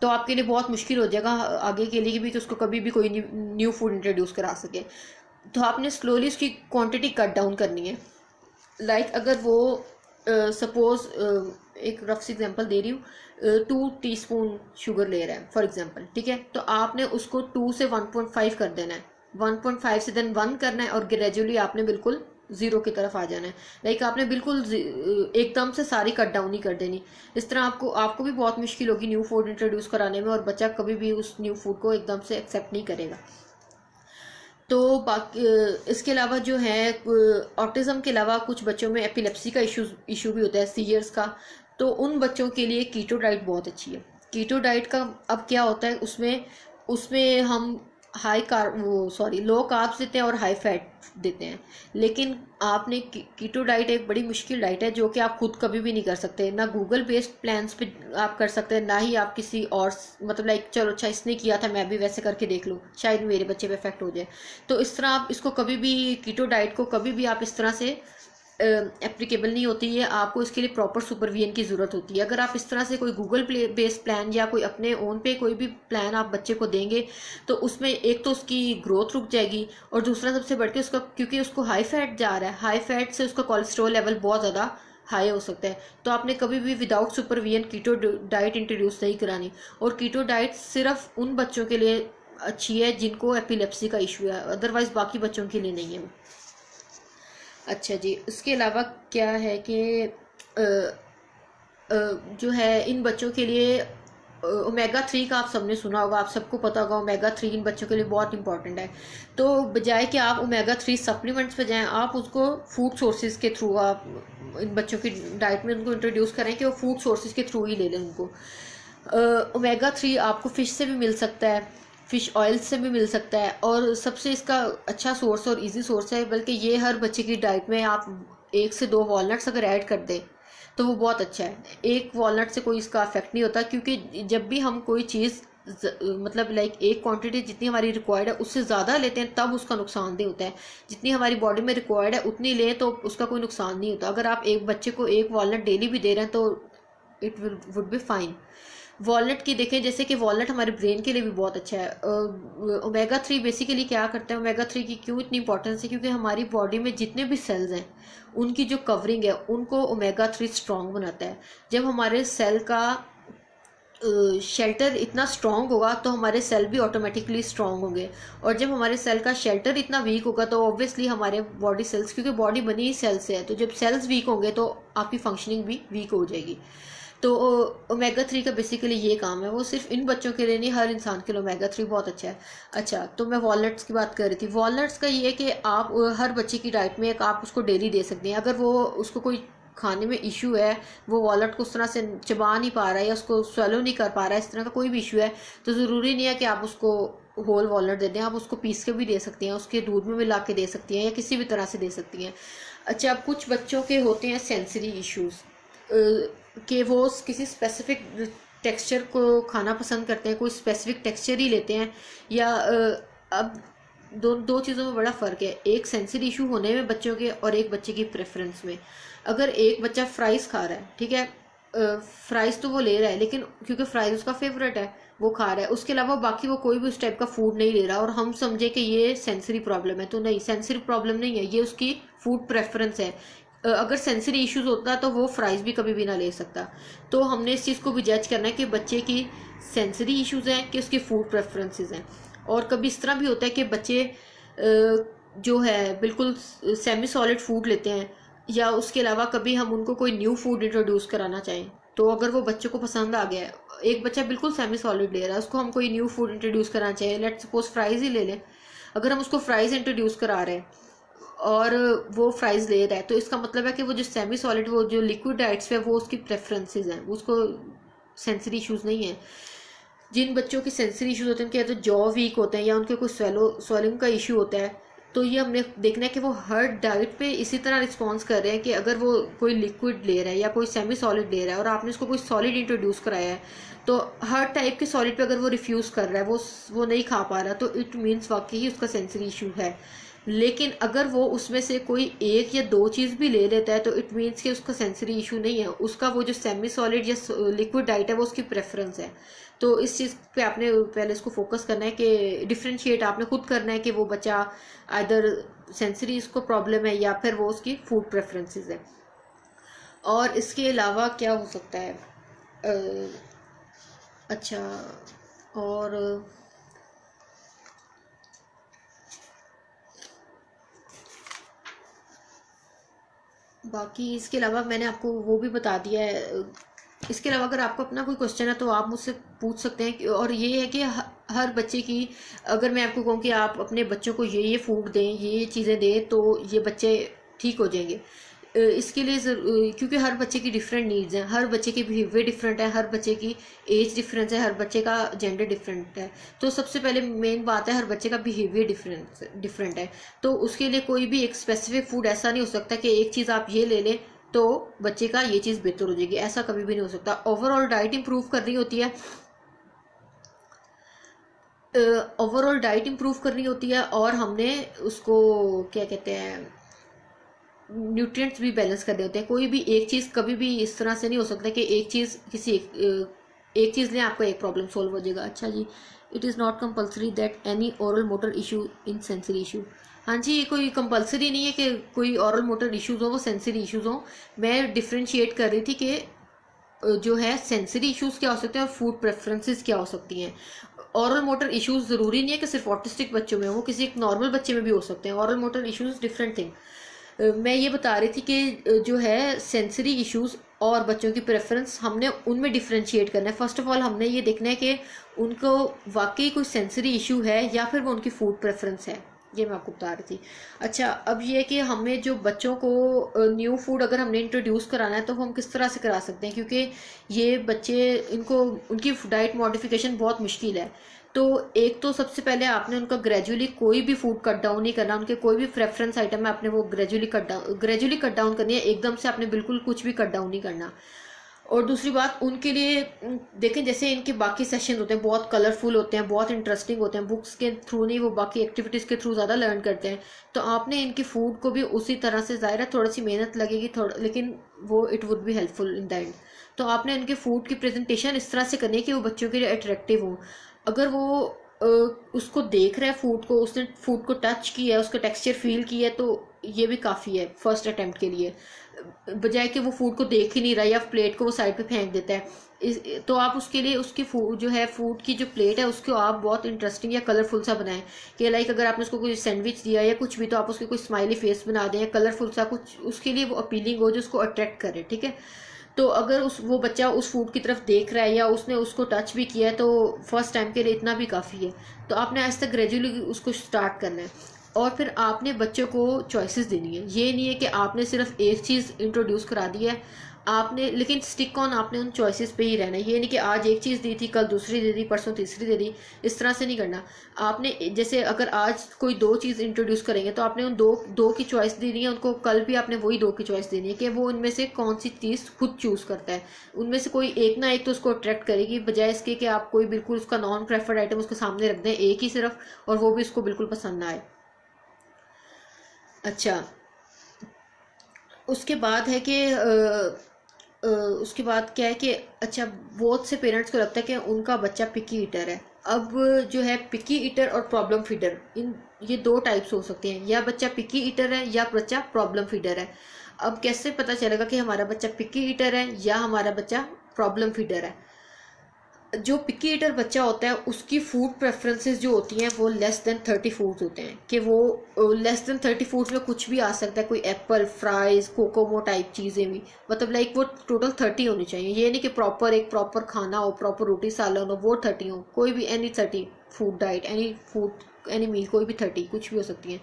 तो आपके लिए बहुत मुश्किल हो जाएगा आगे के लिए भी कि उसको कभी भी कोई न्यू फूड इंट्रोड्यूस करा सके। तो आपने स्लोली उसकी क्वांटिटी कट डाउन करनी है। लाइक अगर वो सपोज एक रफ सी एग्जांपल दे रही हूँ, 2 टीस्पून शुगर ले रहा है फॉर एग्जांपल, ठीक है, तो आपने उसको 2 से 1.5 कर देना है, 1.5 से देन 1 करना है और ग्रेजुअली आपने बिल्कुल जीरो की तरफ आ जाना है। लाइक आपने बिल्कुल एकदम से सारी कट डाउन नहीं कर देनी। इस तरह आपको आपको भी बहुत मुश्किल होगी न्यू फूड इंट्रोड्यूस कराने में और बच्चा कभी भी उस न्यू फूड को एकदम से एक्सेप्ट नहीं करेगा। तो बाकी इसके अलावा जो है ऑटिज्म के अलावा कुछ बच्चों में एपिलेप्सी का इशू भी होता है, सीजर्स का। तो उन बच्चों के लिए कीटो डाइट बहुत अच्छी है। कीटो डाइट का अब क्या होता है, उसमें उसमें हम लो कार्ब्स देते हैं और हाई फैट देते हैं। लेकिन आपने कीटो डाइट एक बड़ी मुश्किल डाइट है जो कि आप खुद कभी भी नहीं कर सकते, ना गूगल बेस्ड प्लान्स पे आप कर सकते हैं, ना ही आप किसी और मतलब लाइक चलो अच्छा इसने किया था मैं भी वैसे करके देख लूँ शायद मेरे बच्चे पे इफेक्ट हो जाए। तो इस तरह आप इसको कभी भी कीटो डाइट को कभी भी आप इस तरह से एप्लीकेबल नहीं होती है। आपको इसके लिए प्रॉपर सुपरविजन की ज़रूरत होती है। अगर आप इस तरह से कोई गूगल बेस्ड प्लान या कोई अपने ओन पे कोई भी प्लान आप बच्चे को देंगे तो उसमें एक तो उसकी ग्रोथ रुक जाएगी और दूसरा सबसे बढ़ के उसका, क्योंकि उसको हाई फैट जा रहा है, हाई फैट से उसका कोलेस्ट्रॉल लेवल बहुत ज़्यादा हाई हो सकता है। तो आपने कभी भी without supervision keto diet introduce नहीं करानी। और कीटो डाइट सिर्फ उन बच्चों के लिए अच्छी है जिनको एपिलेप्सी का इशू है, अदरवाइज बाकी बच्चों के लिए नहीं है। अच्छा जी, उसके अलावा क्या है कि जो है इन बच्चों के लिए ओमेगा 3 का आप सबने सुना होगा, आप सबको पता होगा ओमेगा 3 इन बच्चों के लिए बहुत इंपॉर्टेंट है। तो बजाय कि आप ओमेगा 3 सप्लीमेंट्स पे जाएं, आप उसको फूड सोर्सेज के थ्रू आप इन बच्चों की डाइट में उनको इंट्रोड्यूस करें कि वो फूड सोर्सेज के थ्रू ही ले लें उनको। ओमेगा 3 आपको फ़िश से भी मिल सकता है, फ़िश ऑयल से भी मिल सकता है, और सबसे इसका अच्छा सोर्स और इजी सोर्स है, बल्कि ये हर बच्चे की डाइट में आप 1 से 2 वॉलनट्स अगर ऐड कर दें तो वो बहुत अच्छा है। एक वॉलनट से कोई इसका अफेक्ट नहीं होता, क्योंकि जब भी हम कोई चीज़ मतलब लाइक एक क्वांटिटी जितनी हमारी रिक्वायर्ड है उससे ज़्यादा लेते हैं तब उसका नुकसानदेह होता है। जितनी हमारी बॉडी में रिक्वायर्ड है उतनी लें तो उसका कोई नुकसान नहीं होता। अगर आप एक बच्चे को एक वॉलनट डेली भी दे रहे हैं तो it would be fine. Walnut की देखें, जैसे कि वॉलनट हमारे ब्रेन के लिए भी बहुत अच्छा है। ओमेगा 3 बेसिकली क्या करता है, ओमेगा 3 की क्यों इतनी इंपॉर्टेंस है, क्योंकि हमारी बॉडी में जितने भी सेल्स हैं उनकी जो कवरिंग है उनको ओमेगा 3 स्ट्रॉन्ग बनाता है। जब हमारे सेल का शेल्टर इतना स्ट्रॉन्ग होगा तो हमारे सेल भी ऑटोमेटिकली स्ट्रॉन्ग होंगे, और जब हमारे सेल का शेल्टर इतना वीक होगा तो ऑब्वियसली हमारे बॉडी सेल्स, क्योंकि बॉडी बनी ही सेल से है, तो जब सेल्स वीक होंगे तो आपकी फंक्शनिंग भी वीक हो जाएगी। तो ओमेगा 3 का बेसिकली ये काम है, वो सिर्फ इन बच्चों के लिए नहीं हर इंसान के लिए ओमेगा 3 बहुत अच्छा है। अच्छा, तो मैं वॉलनट्स की बात कर रही थी। वॉलनट्स का ये है कि आप हर बच्चे की डाइट में एक आप उसको डेली दे सकते हैं। अगर वो उसको कोई खाने में इशू है, वो वॉलनट को उस तरह से चबा नहीं पा रहा है या उसको स्वेलो नहीं कर पा रहा है, इस तरह का कोई भी इशू है, तो ज़रूरी नहीं है कि आप उसको होल वॉलनट दे दें। आप उसको पीस के भी दे सकती हैं, उसके दूध में मिला के दे सकती हैं या किसी भी तरह से दे सकती हैं। अच्छा, अब कुछ बच्चों के होते हैं सेंसरी इश्यूज़ कि वो किसी स्पेसिफिक टेक्सचर को खाना पसंद करते हैं, कोई स्पेसिफिक टेक्सचर ही लेते हैं, या अब दो दो चीज़ों में बड़ा फ़र्क है, एक सेंसरी इशू होने में बच्चों के और एक बच्चे की प्रेफरेंस में। अगर एक बच्चा फ्राइज़ खा रहा है, ठीक है, फ्राइज़ तो वो ले रहा है, लेकिन क्योंकि फ्राइज़ उसका फेवरेट है वो खा रहा है, उसके अलावा बाकी वो कोई भी उस टाइप का फूड नहीं ले रहा, और हम समझे कि ये सेंसरी प्रॉब्लम है। तो नहीं, सेंसरी प्रॉब्लम नहीं है, ये उसकी फूड प्रेफरेंस है। अगर सेंसरी इश्यूज होता तो वो फ्राइज़ भी कभी भी ना ले सकता। तो हमने इस चीज़ को भी जज करना है कि बच्चे की सेंसरी इश्यूज हैं कि उसकी फूड प्रेफरेंसेस हैं। और कभी इस तरह भी होता है कि बच्चे जो है बिल्कुल सेमी सॉलिड फूड लेते हैं, या उसके अलावा कभी हम उनको कोई न्यू फूड इंट्रोड्यूस कराना चाहें, तो अगर वो बच्चे को पसंद आ गया है, एक बच्चा बिल्कुल सेमी सॉलिड ले रहा है, उसको हम कोई न्यू फूड इंट्रोड्यूस कराना चाहिए, लेट सपोज फ्राइज़ ही ले लें। अगर हम उसको फ्राइज़ इंट्रोड्यूस करा रहे हैं और वो फ्राइज़ ले रहा है, तो इसका मतलब है कि वो जो सेमी सॉलिड, वो जो लिक्विड डाइट्स है, वो उसकी प्रेफरेंसेस हैं, उसको सेंसरी इश्यूज़ नहीं है। जिन बच्चों की सेंसरी इश्यूज होते हैं, उनके या तो जॉ वीक होते हैं या उनके कोई स्वेलिंग का इशू होता है, तो ये हमने देखना है कि वो हर डाइट पे इसी तरह रिस्पॉन्स कर रहे हैं कि अगर वो कोई लिक्विड ले रहा है या कोई सेमी सॉलिड ले रहा है और आपने उसको कोई सॉलिड इंट्रोड्यूस कराया है, तो हर टाइप के सॉलिड पे अगर वो रिफ्यूज़ कर रहा है, वो नहीं खा पा रहा, तो इट मीन्स वाकई ही उसका सेंसरी इशू है। लेकिन अगर वो उसमें से कोई एक या दो चीज़ भी ले लेता है, तो इट मीन्स कि उसका सेंसरी इशू नहीं है, उसका वो जो सेमी सॉलिड या लिक्विड डाइट है वो उसकी प्रेफरेंस है। तो इस चीज़ पे आपने पहले इसको फोकस करना है कि डिफ्रेंशिएट आपने खुद करना है कि वो बच्चा आइदर सेंसरी इसको प्रॉब्लम है या फिर वो उसकी फूड प्रेफरेंसेस है। और इसके अलावा क्या हो सकता है? अच्छा, और बाकी इसके अलावा मैंने आपको वो भी बता दिया है। इसके अलावा अगर आपको अपना कोई क्वेश्चन है तो आप मुझसे पूछ सकते हैं और ये है कि हर बच्चे की, अगर मैं आपको कहूँ कि आप अपने बच्चों को ये फूड दें, ये चीज़ें दें, तो ये बच्चे ठीक हो जाएंगे। इसके लिए क्योंकि हर बच्चे की डिफरेंट नीड्स हैं, हर बच्चे की बिहेवियर डिफरेंट है, हर बच्चे की एज डिफरेंस है, हर बच्चे का जेंडर डिफरेंट है। तो सबसे पहले मेन बात है, हर बच्चे का बिहेवियर डिफरेंट है। तो उसके लिए कोई भी एक स्पेसिफिक फूड ऐसा नहीं हो सकता कि एक चीज़ आप ये ले लें तो बच्चे का ये चीज़ बेहतर हो जाएगी, ऐसा कभी भी नहीं हो सकता। ओवरऑल डाइट इंप्रूव करनी होती है, ओवरऑल डाइट इंप्रूव करनी होती है, और हमने उसको क्या कहते हैं, न्यूट्रिएंट्स भी बैलेंस करने होते हैं। कोई भी एक चीज़ कभी भी इस तरह से नहीं हो सकता कि एक चीज़ एक चीज़ लें आपका एक प्रॉब्लम सॉल्व हो जाएगा। अच्छा जी, it is not compulsory that any oral motor issue in sensory issue. हाँ जी, ये कोई कंपल्सरी नहीं है कि कोई ओरल मोटर इश्यूज हो वो सेंसरी इश्यूज हो। मैं डिफ्रेंशिएट कर रही थी कि जो है सेंसरी इश्यूज क्या हो सकते हैं और फूड प्रेफरेंसेस क्या हो सकती हैं। ओरल मोटर इश्यूज ज़रूरी नहीं है कि सिर्फ ऑटिस्टिक बच्चों में हो, वो किसी एक नॉर्मल बच्चे में भी हो सकते हैं। Oral motor issues different thing. मैं ये बता रही थी कि जो है सेंसरी इश्यूज और बच्चों की प्रेफरेंस, हमने उनमें डिफ्रेंशिएट करना है। फर्स्ट ऑफ ऑल हमने ये देखना है कि उनको वाकई कोई सेंसरी इशू है या फिर वो उनकी फूड प्रेफरेंस है। ये मैं आपको बता रही थी। अच्छा, अब ये कि हमें जो बच्चों को न्यू फूड अगर हमने इंट्रोड्यूस कराना है तो हम किस तरह से करा सकते हैं, क्योंकि ये बच्चे, इनको उनकी डाइट मॉडिफिकेशन बहुत मुश्किल है। तो एक तो सबसे पहले आपने उनका ग्रेजुअली कोई भी फूड कट डाउन नहीं करना, उनके कोई भी प्रेफरेंस आइटम है आपने वो ग्रेजुअली कट डाउन करनी है, एकदम से आपने बिल्कुल कुछ भी कट डाउन नहीं करना। और दूसरी बात, उनके लिए देखें, जैसे इनके बाकी सेशन होते हैं बहुत कलरफुल होते हैं, बहुत इंटरेस्टिंग होते हैं, बुक्स के थ्रू नहीं, वो बाकी एक्टिविटीज़ के थ्रू ज़्यादा लर्न करते हैं। तो आपने इनकी फूड को भी उसी तरह से, ज़ाहिर है थोड़ी सी मेहनत लगेगी थोड़ा, लेकिन वो it would be helpful in the end. तो आपने इनके फूड की प्रेजेंटेशन इस तरह से करनी है कि वो बच्चों के लिए अट्रैक्टिव हो। अगर वो उसको देख रहा है फूड को, उसने फूड को टच किया है, उसका टेक्सचर फील किया है, तो ये भी काफ़ी है फर्स्ट अटेम्प्ट के लिए। बजाय कि वो फूड को देख ही नहीं रहा या प्लेट को वो साइड पे फेंक देता है, तो आप उसके लिए उसकी फूड जो है, फूड की जो प्लेट है उसको आप बहुत इंटरेस्टिंग या कलरफुल सा बनाएं। कि लाइक अगर आपने उसको कोई सैंडविच दिया या कुछ भी, तो आप उसके कोई स्माइली फेस बना दें या कलरफुल सा कुछ उसके लिए वो अपीलिंग हो, जो उसको अट्रैक्ट करे। ठीक है, तो अगर वो बच्चा उस फूड की तरफ देख रहा है या उसने उसको टच भी किया है, तो फर्स्ट टाइम के लिए इतना भी काफ़ी है। तो आपने ऐसे ग्रेजुअली उसको स्टार्ट करना है, और फिर आपने बच्चों को चॉइसेस देनी है। ये नहीं है कि आपने सिर्फ एक चीज़ इंट्रोड्यूस करा दी है आपने, लेकिन स्टिक ऑन आपने उन चॉइसेस पे ही रहना है। ये नहीं कि आज एक चीज़ दी थी, कल दूसरी दे दी, परसों तीसरी दे दी, इस तरह से नहीं करना। आपने जैसे अगर आज कोई दो चीज़ इंट्रोड्यूस करेंगे तो आपने उन दो दो की चॉइस देनी है उनको, कल भी आपने वही दो की चॉइस देनी है कि वो उनमें से कौन सी चीज़ खुद चूज़ करता है। उनमें से कोई एक ना एक तो उसको अट्रैक्ट करेगी, बजाय इसके कि आप कोई बिल्कुल उसका नॉन प्रेफर्ड आइटम उसके सामने रख दें, एक ही सिर्फ, और वो भी उसको बिल्कुल पसंद ना आए। अच्छा, उसके बाद है कि उसके बाद क्या है कि अच्छा बहुत से पेरेंट्स को लगता है कि उनका बच्चा पिकी ईटर है। अब जो है पिकी ईटर और प्रॉब्लम फीडर, इन ये दो टाइप्स हो सकते हैं, या बच्चा पिकी ईटर है या बच्चा प्रॉब्लम फीडर है। अब कैसे पता चलेगा कि हमारा बच्चा पिकी ईटर है या हमारा बच्चा प्रॉब्लम फीडर है? जो पिकी ईटर बच्चा होता है उसकी फूड प्रेफरेंसेस जो होती हैं वो लेस देन 30 फूड्स होते हैं, कि वो लेस देन 30 फूड्स में कुछ भी आ सकता है, कोई एप्पल, फ्राइज, कोकोमो टाइप चीज़ें भी, मतलब लाइक वो टोटल 30 होनी चाहिए। ये नहीं कि प्रॉपर एक प्रॉपर खाना हो, प्रॉपर रोटी सालन हो, वो 30 हो, कोई भी any 30 food diet, any meal, कोई भी 30 कुछ भी हो सकती है।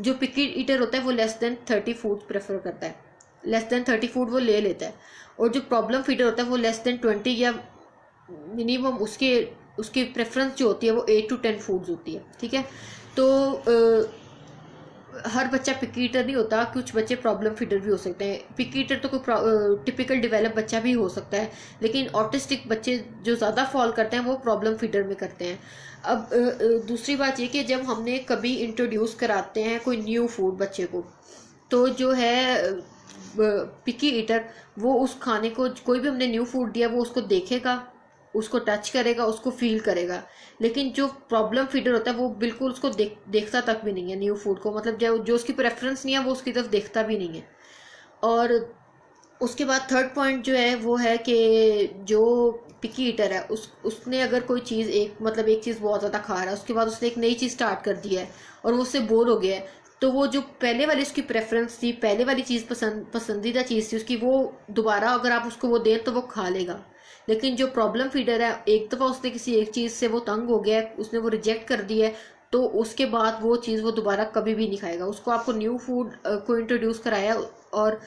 जो पिकी ईटर होता है वो लेस देन 30 फूड प्रेफर करता है, लेस देन 30 फूड वो ले लेता है। और जो प्रॉब्लम फीडर होता है वो लेस देन 20 या मिनिमम उसके उसकी प्रेफरेंस जो होती है वो 8 to 10 फूड्स होती है। ठीक है, तो हर बच्चा पिकी ईटर नहीं होता, कुछ बच्चे प्रॉब्लम फीडर भी हो सकते हैं। पिकी ईटर तो कोई टिपिकल डेवलप बच्चा भी हो सकता है, लेकिन ऑटिस्टिक बच्चे जो ज़्यादा फॉल करते हैं वो प्रॉब्लम फीडर में करते हैं। अब दूसरी बात ये कि जब हमने कभी इंट्रोड्यूस कराते हैं कोई न्यू फूड बच्चे को, तो जो है पिकी ईटर वो उस खाने को, कोई भी हमने न्यू फूड दिया वो उसको देखेगा, उसको टच करेगा, उसको फील करेगा। लेकिन जो प्रॉब्लम फीडर होता है वो बिल्कुल उसको देखता तक भी नहीं है न्यू फूड को, मतलब जो उसकी प्रेफरेंस नहीं है वो उसकी तरफ देखता भी नहीं है। और उसके बाद थर्ड पॉइंट जो है वो है कि जो पिकी ईटर है उसने अगर कोई चीज़ मतलब एक चीज़ बहुत ज़्यादा खा रहा है, उसके बाद उसने एक नई चीज़ स्टार्ट कर दी है और वो उससे बोर हो गया है, तो वो जो पहले वाली उसकी प्रेफरेंस थी, पहले वाली चीज़ पसंदीदा चीज़ थी उसकी, वो दोबारा अगर आप उसको वो दें तो वो खा लेगा। लेकिन जो प्रॉब्लम फीडर है, एक दफ़ा उसने किसी एक चीज़ से वो तंग हो गया है, उसने वो रिजेक्ट कर दिया है, तो उसके बाद वो चीज़ वो दोबारा कभी भी नहीं खाएगा। उसको आपको न्यू फूड को इंट्रोड्यूस कराया और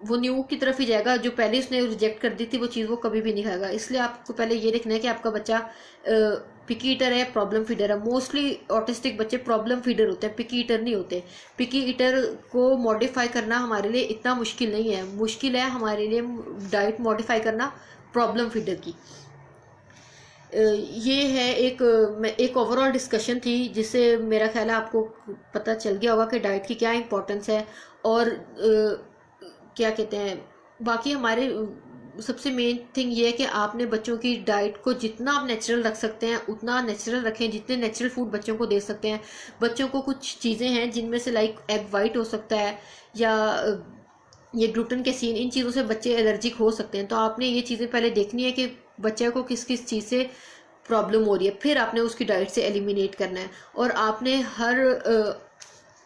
वो न्यू की तरफ ही जाएगा, जो पहले उसने रिजेक्ट कर दी थी वो चीज़ वो कभी भी नहीं खाएगा। इसलिए आपको पहले ये देखना है कि आपका बच्चा पिकी ईटर है, प्रॉब्लम फीडर है। मोस्टली ऑटिस्टिक बच्चे प्रॉब्लम फीडर होते हैं, पिकी ईटर नहीं होते। पिकी ईटर को मॉडिफाई करना हमारे लिए इतना मुश्किल नहीं है, मुश्किल है हमारे लिए डाइट मॉडिफाई करना प्रॉब्लम फीडर की। ये है एक ओवरऑल डिस्कशन थी, जिससे मेरा ख्याल है आपको पता चल गया होगा कि डाइट की क्या इंपॉर्टेंस है। और क्या कहते हैं, बाकी हमारे सबसे मेन थिंग ये है कि आपने बच्चों की डाइट को जितना आप नेचुरल रख सकते हैं उतना नेचुरल रखें, जितने नेचुरल फूड बच्चों को दे सकते हैं। बच्चों को कुछ चीज़ें हैं जिनमें से लाइक एग वाइट हो सकता है, या ये ग्लूटेन कैसीन, इन चीज़ों से बच्चे एलर्जिक हो सकते हैं। तो आपने ये चीज़ें पहले देखनी है कि बच्चे को किस किस चीज़ से प्रॉब्लम हो रही है, फिर आपने उसकी डाइट से एलिमिनेट करना है। और आपने हर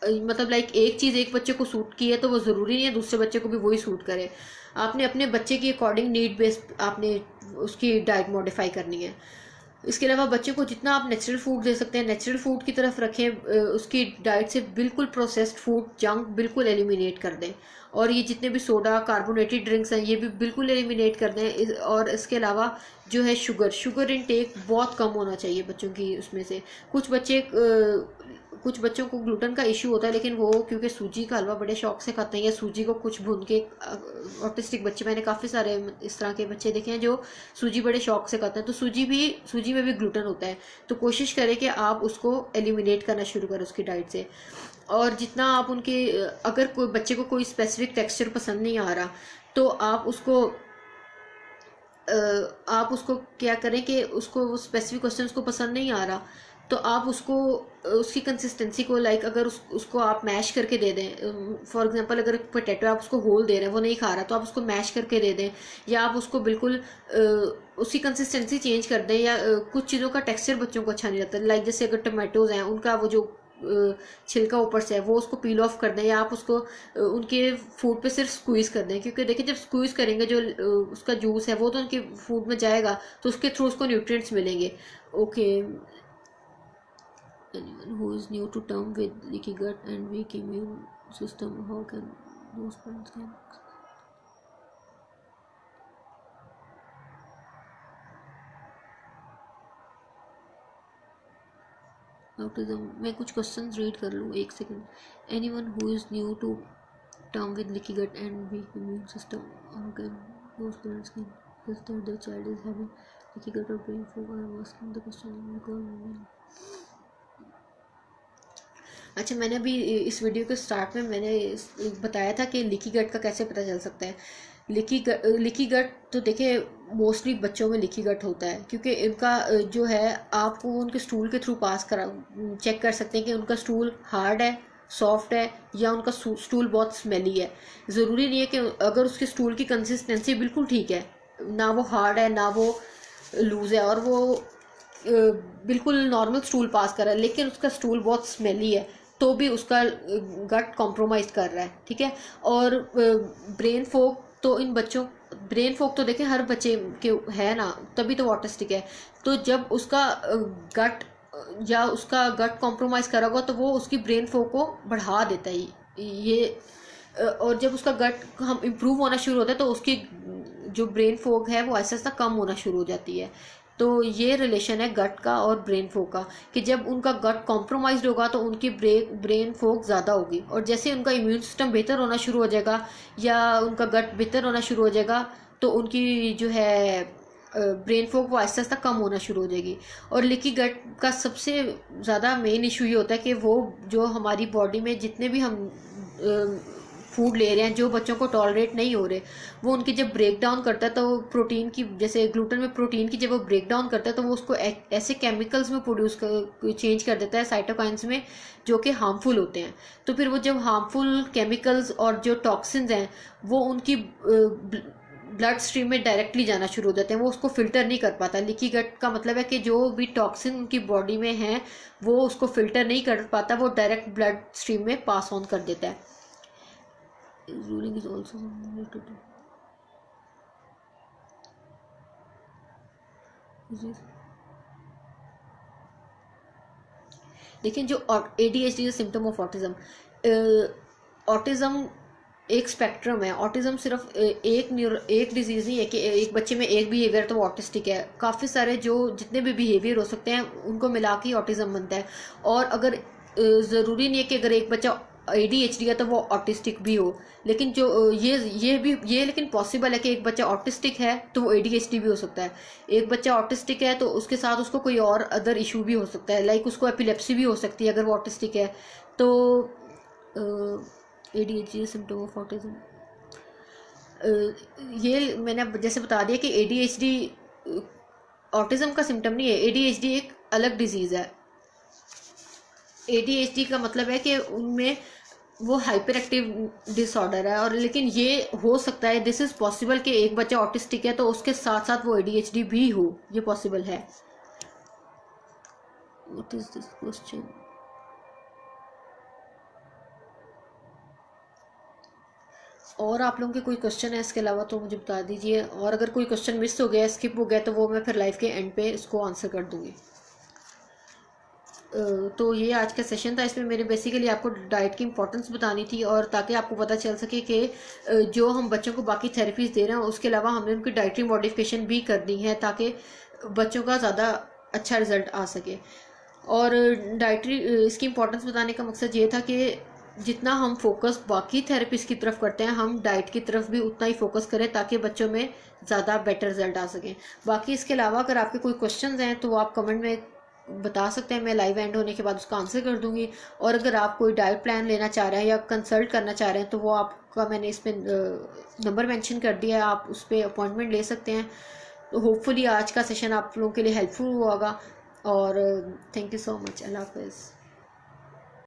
मतलब लाइक एक चीज़ एक बच्चे को सूट की है तो वो ज़रूरी नहीं है दूसरे बच्चे को भी वही सूट करे। आपने अपने बच्चे की अकॉर्डिंग नीड बेस्ड आपने उसकी डाइट मॉडिफाई करनी है। इसके अलावा बच्चे को जितना आप नेचुरल फूड दे सकते हैं नेचुरल फूड की तरफ रखें, उसकी डाइट से बिल्कुल प्रोसेस्ड फूड, जंक बिल्कुल एलिमिनेट कर दें। और ये जितने भी सोडा कार्बोनेटेड ड्रिंक्स हैं ये भी बिल्कुल एलिमिनेट कर दें। और इसके अलावा जो है शुगर इनटेक बहुत कम होना चाहिए बच्चों की उसमें से। कुछ बच्चों को ग्लूटेन का इशू होता है, लेकिन वो क्योंकि सूजी का हलवा बड़े शौक से खाते हैं, या सूजी को कुछ भून के, ऑटिस्टिक बच्चे मैंने काफ़ी सारे इस तरह के बच्चे देखे हैं जो सूजी बड़े शौक से खाते हैं, तो सूजी में भी ग्लूटेन होता है। तो कोशिश करें कि आप उसको एलिमिनेट करना शुरू करें उसकी डाइट से। और जितना आप उनके, अगर कोई बच्चे को कोई स्पेसिफिक टेक्सचर पसंद नहीं आ रहा, तो आप उसको क्या करें कि उसको वो स्पेसिफिक क्वेश्चन उसको पसंद नहीं आ रहा, तो आप उसको उसकी कंसिस्टेंसी को लाइक अगर उसको आप मैश करके दे दें। फॉर एग्जांपल अगर पोटैटो आप उसको होल दे रहे हैं, वो नहीं खा रहा, तो आप उसको मैश करके दे दें, या आप उसको बिल्कुल उसकी कंसिस्टेंसी चेंज कर दें। या कुछ चीज़ों का टेक्सचर बच्चों को अच्छा नहीं लगता, लाइक जैसे अगर टमाटोज़ हैं उनका वो जो छिलका ऊपर से है वो उसको पील ऑफ कर दें, या आप उसको उनके फूड पे सिर्फ स्क्वीज़ कर दें। क्योंकि देखिए जब स्क्वीज़ करेंगे जो उसका जूस है वो तो उनके फूड में जाएगा, तो उसके थ्रू उसको न्यूट्रिएंट्स मिलेंगे। Okay, anyone who is new to term with leaky gut and weak immune system, how can those parents can autism? मैं कुछ क्वेश्चंस रीड कर लूँ, एक second. anyone who is new to term with leaky gut and weak immune system, how can those parents can tell that their child is having leaky gut or brain fog? I am asking the question because अच्छा, मैंने अभी इस video के start में मैंने बताया था कि लीकी गट का कैसे पता चल सकता है। लीकी गट तो देखिए मोस्टली बच्चों में लीकी गट होता है, क्योंकि इनका जो है आपको उनके स्टूल के थ्रू पास करा चेक कर सकते हैं कि उनका स्टूल हार्ड है, सॉफ्ट है, या उनका स्टूल बहुत स्मेली है। ज़रूरी नहीं है कि अगर उसके स्टूल की कंसिस्टेंसी बिल्कुल ठीक है, ना वो हार्ड है ना वो लूज़ है, और वो बिल्कुल नॉर्मल स्टूल पास कर रहा है, लेकिन उसका स्टूल बहुत स्मेली है, तो भी उसका गट कॉम्प्रोमाइज़ कर रहा है, ठीक है। और ब्रेन फोक तो इन बच्चों ब्रेन फोक तो देखें हर बच्चे के है ना, तभी तो ऑटिस्टिक है। तो जब उसका गट या उसका गट कॉम्प्रोमाइज़ करा होगा तो वो उसकी ब्रेन फोक को बढ़ा देता है ये। और जब उसका गट हम इम्प्रूव होना शुरू होता है तो उसकी जो ब्रेन फोक है वो आहिस्ता आहिस्ता कम होना शुरू हो जाती है। तो ये रिलेशन है गट का और ब्रेन फोक का, कि जब उनका गट कॉम्प्रोमाइज्ड होगा तो उनकी ब्रेन फोक ज़्यादा होगी, और जैसे उनका इम्यून सिस्टम बेहतर होना शुरू हो जाएगा या उनका गट बेहतर होना शुरू हो जाएगा तो उनकी जो है ब्रेन फोक वो आहिस्ता आहिस्ता कम होना शुरू हो जाएगी। और लीकी गट का सबसे ज़्यादा मेन इशू ये होता है कि वो जो हमारी बॉडी में जितने भी हम फूड ले रहे हैं जो बच्चों को टॉलरेट नहीं हो रहे, वो उनकी जब ब्रेक डाउन करता है तो वो प्रोटीन की, जैसे ग्लूटेन में प्रोटीन की जब वो ब्रेक डाउन करता है तो वो उसको ऐसे केमिकल्स में चेंज कर देता है साइटोकाइंस में, जो कि हार्मफुल होते हैं। तो फिर वो जब हार्मफुल केमिकल्स और जो टॉक्सिन्स हैं वो उनकी ब्लड स्ट्रीम में डायरेक्टली जाना शुरू हो जाते हैं, वो उसको फिल्टर नहीं कर पाता। लीकी गट का मतलब है कि जो भी टॉक्सिन उनकी बॉडी में है वो उसको फिल्टर नहीं कर पाता, वो डायरेक्ट ब्लड स्ट्रीम में पास ऑन कर देता है। रूलिंग इज ऑल्सो देखिए जो ADHD symptom of autism, autism एक स्पेक्ट्रम है। ऑटिज्म सिर्फ एक डिजीज़ नहीं है कि एक बच्चे में एक बिहेवियर तो वो ऑटिस्टिक है। काफ़ी सारे जो जितने भी बिहेवियर हो सकते हैं उनको मिला के ऑटिज्म बनता है। और अगर ज़रूरी नहीं है कि अगर एक बच्चा ADHD है तो वो ऑटिस्टिक भी हो, लेकिन जो ये लेकिन पॉसिबल है कि एक बच्चा ऑटिस्टिक है तो वो ADHD भी हो सकता है। एक बच्चा ऑटिस्टिक है तो उसके साथ उसको कोई और अदर इशू भी हो सकता है, लाइक उसको एपिलेप्सी भी हो सकती है अगर वो ऑटिस्टिक है। तो ADHD सिम्टम ऑफ ऑटिज्म, ये मैंने जैसे बता दिया कि ADHD ऑटिज्म का सिम्टम नहीं है। ADHD एक अलग डिजीज़ है। ADHD का मतलब है कि उनमें वो हाइपर एक्टिव डिसऑर्डर है, और लेकिन ये हो सकता है, दिस इज़ पॉसिबल कि एक बच्चा ऑटिस्टिक है तो उसके साथ साथ वो ADHD भी हो, ये पॉसिबल है। What is this question? और आप लोगों के कोई क्वेश्चन है इसके अलावा तो मुझे बता दीजिए, और अगर कोई क्वेश्चन मिस हो गया, स्किप हो गया, तो वो मैं फिर लाइव के एंड पे इसको आंसर कर दूंगी। तो ये आज का सेशन था। इसमें मेरे बेसिकली आपको डाइट की इंपॉर्टेंस बतानी थी, और ताकि आपको पता चल सके कि जो हम बच्चों को बाकी थेरेपीज़ दे रहे हैं उसके अलावा हमने उनकी डाइटरी मॉडिफिकेशन भी करनी है ताकि बच्चों का ज़्यादा अच्छा रिजल्ट आ सके। और डाइटरी इसकी इंपॉर्टेंस बताने का मकसद ये था कि जितना हम फोकस बाकी थेरेपीज़ की तरफ करते हैं हम डाइट की तरफ भी उतना ही फोकस करें ताकि बच्चों में ज़्यादा बेटर रिजल्ट आ सकें। बाकी इसके अलावा अगर आपके कोई क्वेश्चंस हैं तो वो आप कमेंट में बता सकते हैं, मैं लाइव एंड होने के बाद उसका आंसर कर दूंगी। और अगर आप कोई डाइट प्लान लेना चाह रहे हैं या कंसल्ट करना चाह रहे हैं तो वो आपका मैंने इसमें नंबर मेंशन कर दिया है, आप उस पर अपॉइंटमेंट ले सकते हैं। तो होपफुली आज का सेशन आप लोगों के लिए हेल्पफुल हुआ होगा, और थैंक यू सो मच। अल्लाह हाफिज़।